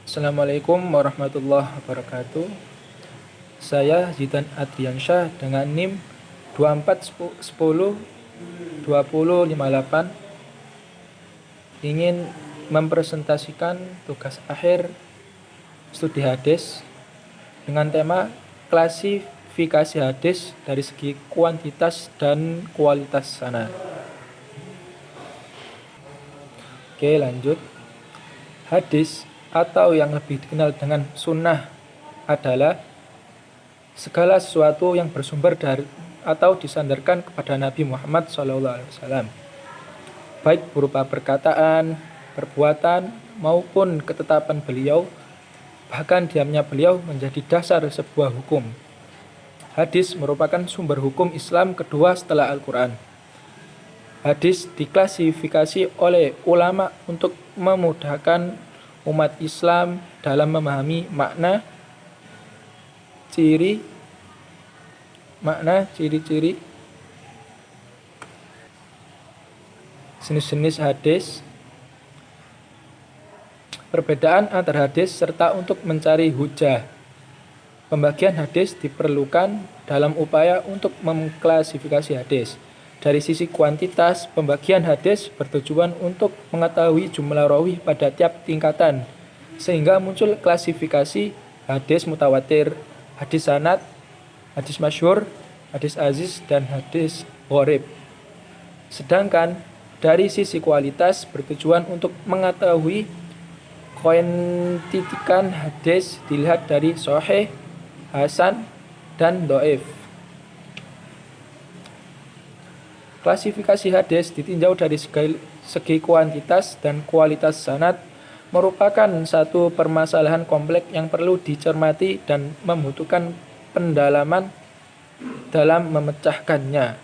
Assalamualaikum warahmatullahi wabarakatuh. Saya Zidan Adriansyah dengan NIM 24102058 ingin mempresentasikan tugas akhir studi hadis dengan tema klasifikasi hadis dari segi kuantitas dan kualitas sanad. Oke, lanjut. Hadis atau yang lebih dikenal dengan sunnah adalah segala sesuatu yang bersumber dari atau disandarkan kepada Nabi Muhammad SAW, baik berupa perkataan, perbuatan, maupun ketetapan beliau. Bahkan diamnya beliau menjadi dasar sebuah hukum. Hadis merupakan sumber hukum Islam kedua setelah Al-Quran. Hadis diklasifikasi oleh ulama untuk memudahkan umat Islam dalam memahami makna, ciri-ciri, jenis-jenis hadis, perbedaan antar hadis, serta untuk mencari hujah. Pembagian hadis diperlukan dalam upaya untuk mengklasifikasi hadis. Dari sisi kuantitas, pembagian hadis bertujuan untuk mengetahui jumlah rawi pada tiap tingkatan, sehingga muncul klasifikasi hadis mutawatir, hadis sanad, hadis masyhur, hadis aziz, dan hadis gharib. Sedangkan dari sisi kualitas bertujuan untuk mengetahui kuantitikan hadis dilihat dari sahih, hasan, dan dhaif. Klasifikasi hadis ditinjau dari segi kuantitas dan kualitas sanad merupakan satu permasalahan kompleks yang perlu dicermati dan membutuhkan pendalaman dalam memecahkannya.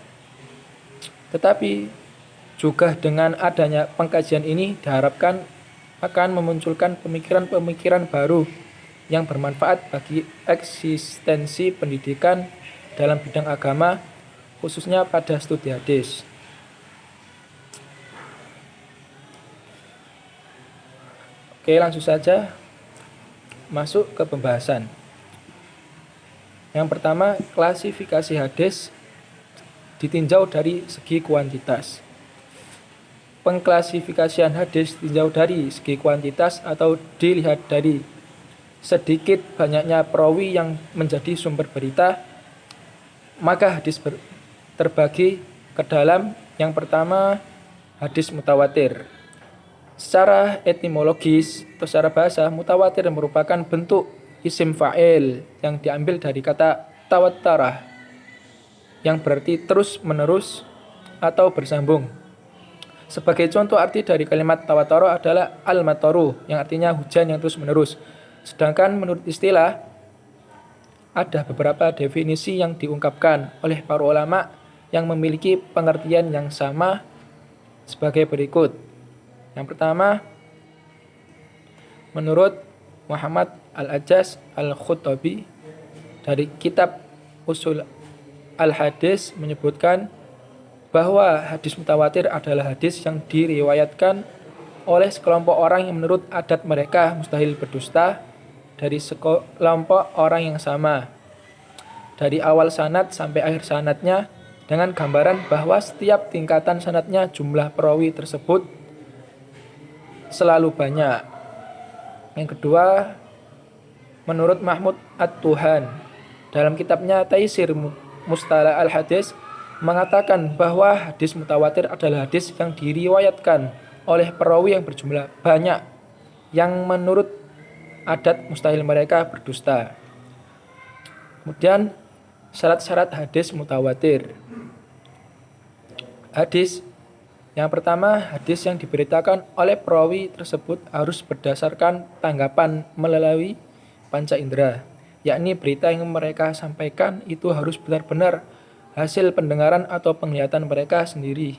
Tetapi juga dengan adanya pengkajian ini diharapkan akan memunculkan pemikiran-pemikiran baru yang bermanfaat bagi eksistensi pendidikan dalam bidang agama, khususnya pada studi hadis. Oke, langsung saja masuk ke pembahasan. Yang pertama, klasifikasi hadis ditinjau dari segi kuantitas. Pengklasifikasian hadis ditinjau dari segi kuantitas atau dilihat dari sedikit banyaknya perawi yang menjadi sumber berita. Maka hadis terbagi ke dalam yang pertama, hadis mutawatir. Secara etimologis atau secara bahasa, mutawatir merupakan bentuk isim fa'il yang diambil dari kata tawattarah, yang berarti terus menerus atau bersambung. Sebagai contoh arti dari kalimat tawattara adalah al-mataru, yang artinya hujan yang terus menerus. Sedangkan menurut istilah, ada beberapa definisi yang diungkapkan oleh para ulama yang memiliki pengertian yang sama sebagai berikut. Yang pertama, menurut Muhammad Al-Ajaz Al-Khuttabi dari kitab Usul Al-Hadis menyebutkan bahwa hadis mutawatir adalah hadis yang diriwayatkan oleh sekelompok orang yang menurut adat mereka mustahil berdusta dari sekelompok orang yang sama, dari awal sanad sampai akhir sanadnya, dengan gambaran bahwa setiap tingkatan sanadnya jumlah perawi tersebut selalu banyak. Yang kedua, menurut Mahmud At-Tuhan dalam kitabnya Taisir Mustalah Al-Hadis mengatakan bahwa hadis mutawatir adalah hadis yang diriwayatkan oleh perawi yang berjumlah banyak, yang menurut adat mustahil mereka berdusta. Kemudian syarat-syarat hadis mutawatir. Hadis yang pertama, hadis yang diberitakan oleh perawi tersebut harus berdasarkan tanggapan melalui panca indera, yakni berita yang mereka sampaikan itu harus benar-benar hasil pendengaran atau penglihatan mereka sendiri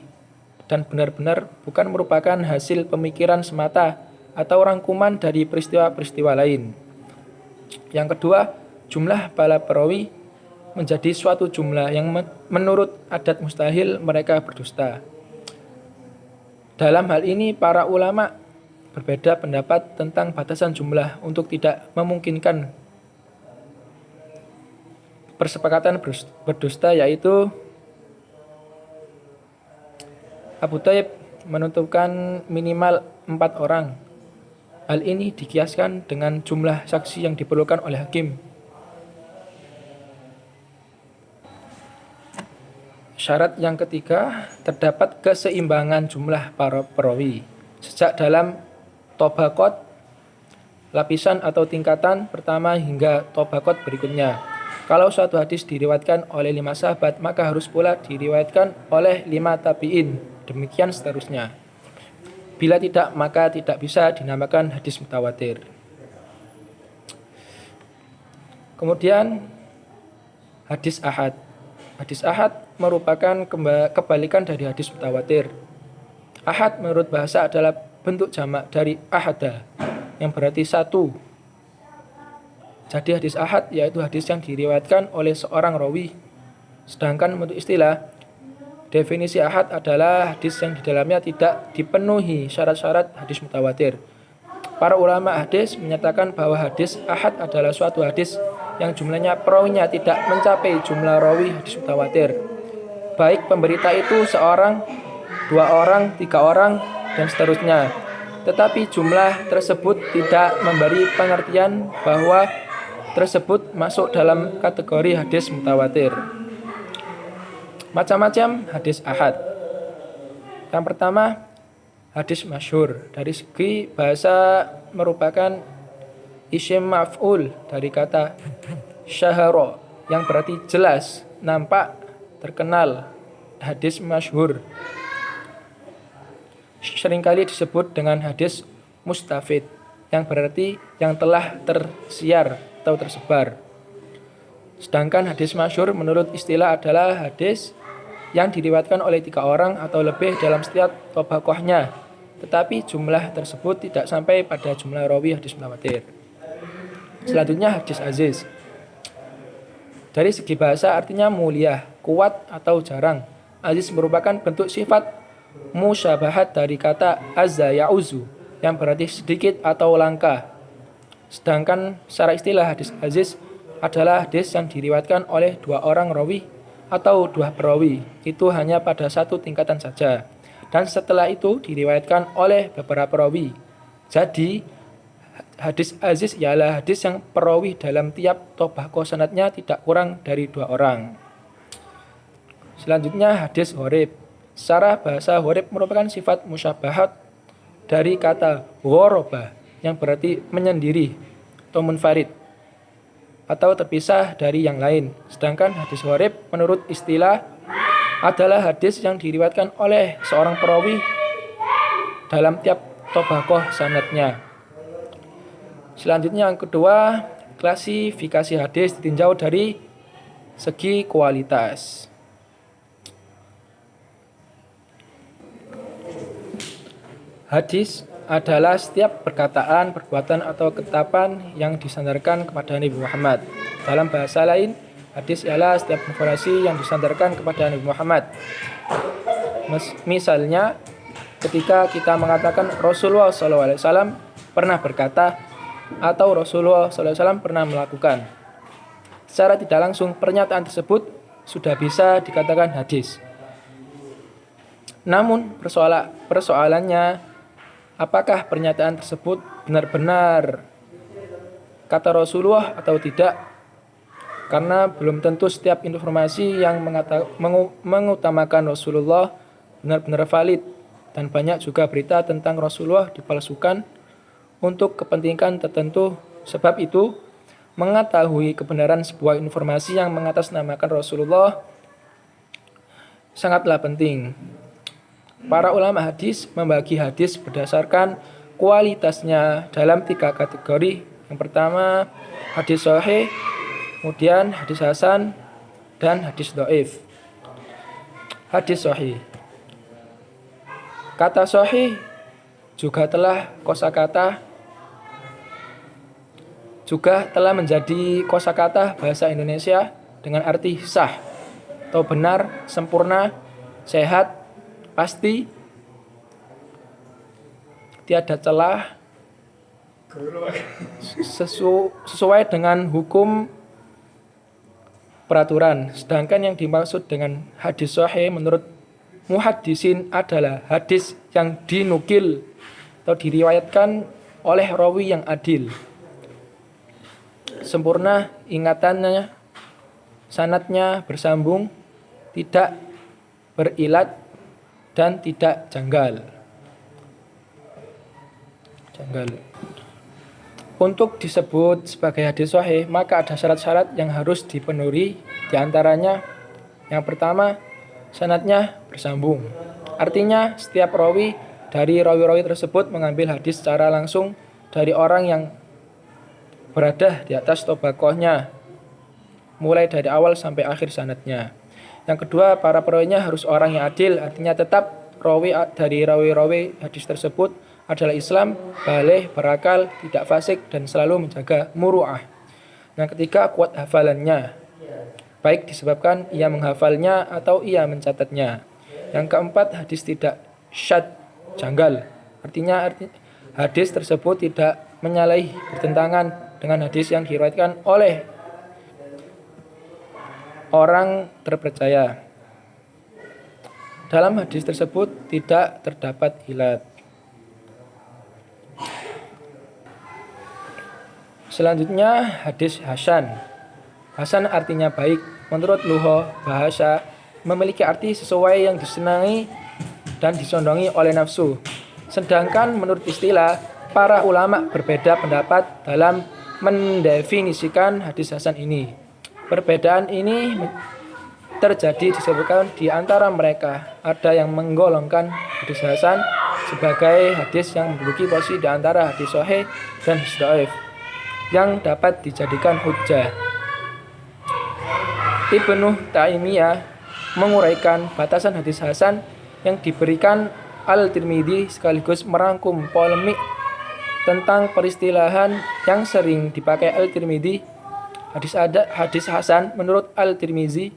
dan benar-benar bukan merupakan hasil pemikiran semata atau rangkuman dari peristiwa-peristiwa lain. Yang kedua, jumlah para perawi menjadi suatu jumlah yang menurut adat mustahil mereka berdusta. Dalam hal ini para ulama berbeda pendapat tentang batasan jumlah untuk tidak memungkinkan persepakatan berdusta, yaitu Abu Thaib menentukan minimal 4 orang. Hal ini dikiaskan dengan jumlah saksi yang diperlukan oleh hakim. Syarat yang ketiga, terdapat keseimbangan jumlah para perawi. Sejak dalam tobaqat, lapisan atau tingkatan pertama hingga tobaqat berikutnya. Kalau suatu hadis diriwayatkan oleh 5 sahabat, maka harus pula diriwayatkan oleh 5 tabi'in. Demikian seterusnya. Bila tidak, maka tidak bisa dinamakan hadis mutawatir. Kemudian hadis ahad. Hadis ahad merupakan kebalikan dari hadis mutawatir. Ahad menurut bahasa adalah bentuk jamak dari ahada, yang berarti satu. Jadi hadis ahad yaitu hadis yang diriwayatkan oleh seorang rawi. Sedangkan untuk istilah, definisi ahad adalah hadis yang di dalamnya tidak dipenuhi syarat-syarat hadis mutawatir. Para ulama hadis menyatakan bahwa hadis ahad adalah suatu hadis yang jumlahnya perawinya tidak mencapai jumlah rawi hadis mutawatir. Baik pemberita itu seorang, 2 orang, 3 orang, dan seterusnya. Tetapi jumlah tersebut tidak memberi pengertian bahwa tersebut masuk dalam kategori hadis mutawatir. Macam-macam hadis ahad. Yang pertama, hadis masyhur. Dari segi bahasa merupakan isim maf'ul dari kata syahara, yang berarti jelas, nampak, terkenal. Hadis masyhur seringkali disebut dengan hadis mustafid, yang berarti yang telah tersiar atau tersebar. Sedangkan hadis masyhur menurut istilah adalah hadis yang diriwayatkan oleh 3 orang atau lebih dalam setiap tobaqohnya, tetapi jumlah tersebut tidak sampai pada jumlah rawi hadis mutawatir. Selanjutnya hadis aziz. Dari segi bahasa artinya mulia, kuat atau jarang. Aziz merupakan bentuk sifat musyabahat dari kata azza ya'uzu, yang berarti sedikit atau langka. Sedangkan secara istilah hadis aziz adalah hadis yang diriwayatkan oleh 2 orang rawi atau 2 perawi. Itu hanya pada satu tingkatan saja. Dan setelah itu diriwayatkan oleh beberapa perawi. Jadi hadis aziz ialah hadis yang perawi dalam tiap tobaqoh sanadnya tidak kurang dari 2 orang. Selanjutnya hadis gharib. Secara bahasa gharib merupakan sifat musyabahat dari kata ghoroba, yang berarti menyendiri atau munfarid atau terpisah dari yang lain. Sedangkan hadis gharib menurut istilah adalah hadis yang diriwayatkan oleh seorang perawi dalam tiap tobaqoh sanadnya. Selanjutnya yang kedua, klasifikasi hadis ditinjau dari segi kualitas. Hadis adalah setiap perkataan, perbuatan, atau ketetapan yang disandarkan kepada Nabi Muhammad. Dalam bahasa lain, hadis ialah setiap informasi yang disandarkan kepada Nabi Muhammad. Misalnya, ketika kita mengatakan Rasulullah SAW pernah berkata, atau Rasulullah SAW pernah melakukan, secara tidak langsung pernyataan tersebut sudah bisa dikatakan hadis. Namun persoalannya, apakah pernyataan tersebut benar-benar kata Rasulullah atau tidak? Karena belum tentu setiap informasi yang mengutamakan Rasulullah benar-benar valid, dan banyak juga berita tentang Rasulullah dipalsukan untuk kepentingan tertentu. Sebab itu, mengetahui kebenaran sebuah informasi yang mengatasnamakan Rasulullah sangatlah penting. Para ulama hadis membagi hadis berdasarkan kualitasnya dalam 3 kategori. Yang pertama, hadis sahih, kemudian hadis hasan, dan hadis dhaif. Hadis sahih. Kata sahih juga telah menjadi kosakata bahasa Indonesia dengan arti sah atau benar, sempurna, sehat, pasti, tiada celah sesuai dengan hukum peraturan. Sedangkan yang dimaksud dengan hadis sahih menurut muhaddisin adalah hadis yang dinukil atau diriwayatkan oleh rawi yang adil, sempurna ingatannya, sanadnya bersambung, tidak berilat dan tidak janggal. Untuk disebut sebagai hadis sahih, maka ada syarat-syarat yang harus dipenuhi. Di antaranya, yang pertama, sanadnya bersambung. Artinya, setiap rawi dari rawi-rawi tersebut mengambil hadis secara langsung dari orang yang berada di atas tobakohnya, mulai dari awal sampai akhir sanadnya. Yang kedua, para perawinya harus orang yang adil, artinya tetap rawi dari rawi-rawi hadis tersebut adalah Islam, baleh, berakal, tidak fasik, dan selalu menjaga muru'ah. Yang ketiga, kuat hafalannya, baik disebabkan ia menghafalnya atau ia mencatatnya. Yang keempat, hadis tidak syadz, janggal, artinya hadis tersebut tidak menyalahi bertentangan dengan hadis yang diriwayatkan oleh orang terpercaya. Dalam hadis tersebut tidak terdapat ilat. Selanjutnya, hadis hasan. Hasan artinya baik. Menurut lughah bahasa, memiliki arti sesuai yang disenangi dan disondongi oleh nafsu. Sedangkan menurut istilah, para ulama berbeda pendapat dalam mendefinisikan hadis hasan ini. Perbedaan ini terjadi disebutkan di antara mereka. Ada yang menggolongkan hadis hasan sebagai hadis yang menduduki posisi di antara hadis sahih dan hadis dhaif yang dapat dijadikan hujjah. Ibnu Taimiyah menguraikan batasan hadis hasan yang diberikan Al-Tirmidzi sekaligus merangkum polemik tentang peristilahan yang sering dipakai Al-Tirmidzi. Hadis hasan menurut Al-Tirmidzi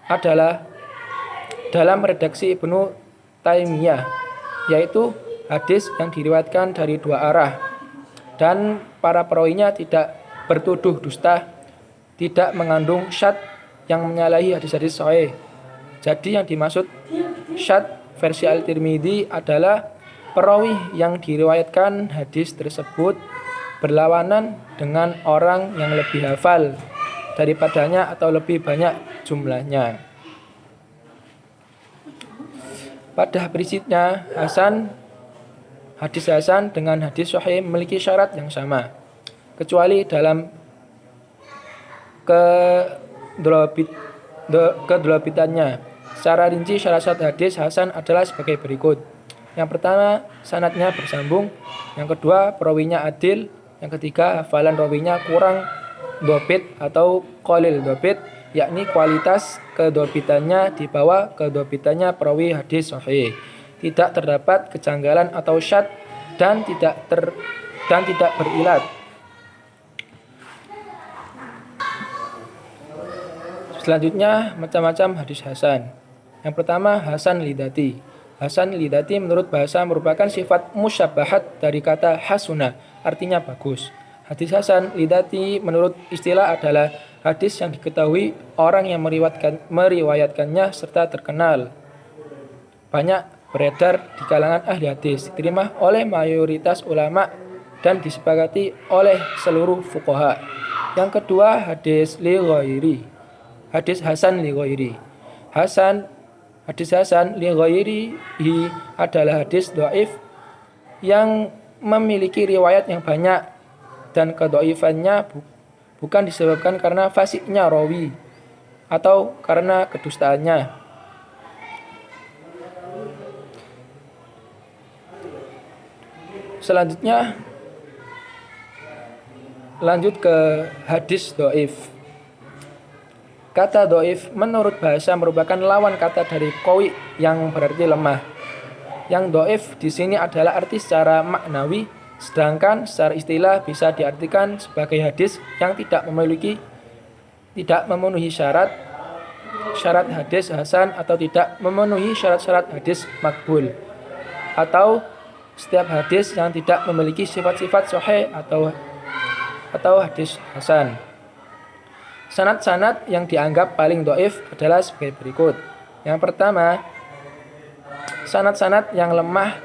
adalah dalam redaksi Ibnu Taimiyah, yaitu hadis yang diriwayatkan dari dua arah dan para perawinya tidak bertuduh dusta, tidak mengandung syadz yang menyalahi hadis-hadis sahih. Jadi yang dimaksud syadz versi Al-Tirmidzi adalah perawi yang diriwayatkan hadis tersebut berlawanan dengan orang yang lebih hafal daripadanya atau lebih banyak jumlahnya. Pada prinsipnya, hadis hasan dengan hadis sahih memiliki syarat yang sama, kecuali dalam kedolabitannya. Secara rinci, syarat-syarat hadis hasan adalah sebagai berikut. Yang pertama, sanadnya bersambung. Yang kedua, perawinya adil. Yang ketiga, hafalan rawinya kurang dhobit atau qalil dhobit, yakni kualitas kedhobitannya di bawah kedhobitannya perawi hadis sahih. Tidak terdapat kejanggalan atau syadz dan tidak berilat. Selanjutnya, macam-macam hadis hasan. Yang pertama, hasan lidati. Hasan lidati menurut bahasa merupakan sifat musyabahat dari kata hasuna, artinya bagus. Hadis hasan lidati menurut istilah adalah hadis yang diketahui orang yang meriwayatkannya serta terkenal, banyak beredar di kalangan ahli hadis, diterima oleh mayoritas ulama dan disepakati oleh seluruh fuqaha. Yang kedua, hadis li ghairi. Hadis hasan li ghairi. Hadis hasan li ghairihi adalah hadis dhaif yang memiliki riwayat yang banyak dan kedhaifannya bukan disebabkan karena fasiknya rawi atau karena kedustaannya. Selanjutnya, lanjut ke hadis dhaif. Kata dhaif menurut bahasa merupakan lawan kata dari qawi yang berarti lemah. Yang dhaif di sini adalah arti secara maknawi, sedangkan secara istilah bisa diartikan sebagai hadis yang tidak memenuhi syarat hadis hasan atau tidak memenuhi syarat-syarat hadis makbul, atau setiap hadis yang tidak memiliki sifat-sifat sahih atau hadis hasan. Sanad-sanad yang dianggap paling dhaif adalah sebagai berikut. Yang pertama, sanad-sanad yang lemah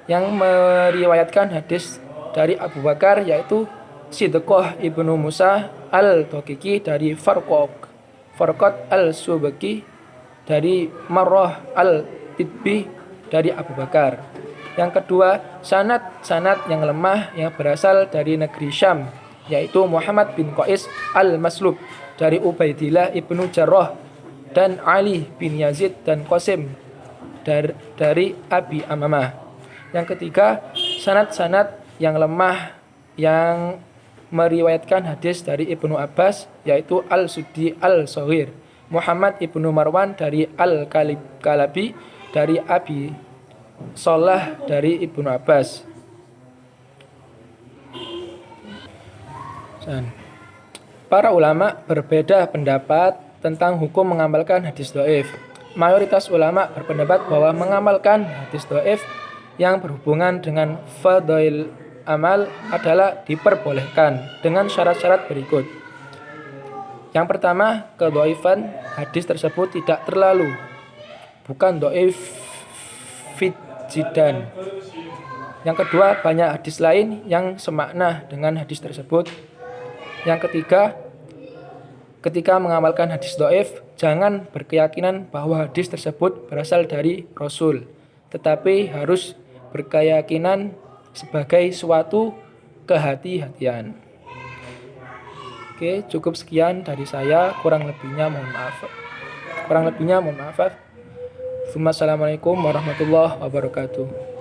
yang meriwayatkan hadis dari Abu Bakar, yaitu Sidqah ibnu Musa al-Daqiqi dari Farqat al-Subaki dari Marrah al-Tidbi dari Abu Bakar. Yang kedua, sanad-sanad yang lemah yang berasal dari negeri Syam, yaitu Muhammad bin Qais al-Maslub dari Ubaidillah ibnu Jarrah dan Ali bin Yazid dan Qasim dari Abi Amamah. Yang ketiga, sanad-sanad yang lemah yang meriwayatkan hadis dari Ibnu Abbas, yaitu Al-Suddi Al-Shaghir, Muhammad ibnu Marwan dari Al-Kalabi dari Abi Salah dari Ibnu Abbas. Para ulama berbeda pendapat tentang hukum mengamalkan hadis dhaif. Mayoritas ulama berpendapat bahwa mengamalkan hadis dhaif yang berhubungan dengan fadhail amal adalah diperbolehkan dengan syarat-syarat berikut. Yang pertama, kedhaifan hadis tersebut tidak terlalu, bukan dhaif jiddan. Yang kedua, banyak hadis lain yang semakna dengan hadis tersebut. Yang ketiga, ketika mengamalkan hadis dhaif, jangan berkeyakinan bahwa hadis tersebut berasal dari Rasul, tetapi harus berkeyakinan sebagai suatu kehati-hatian. Oke, cukup sekian dari saya. Kurang lebihnya mohon maaf. Assalamualaikum warahmatullahi wabarakatuh.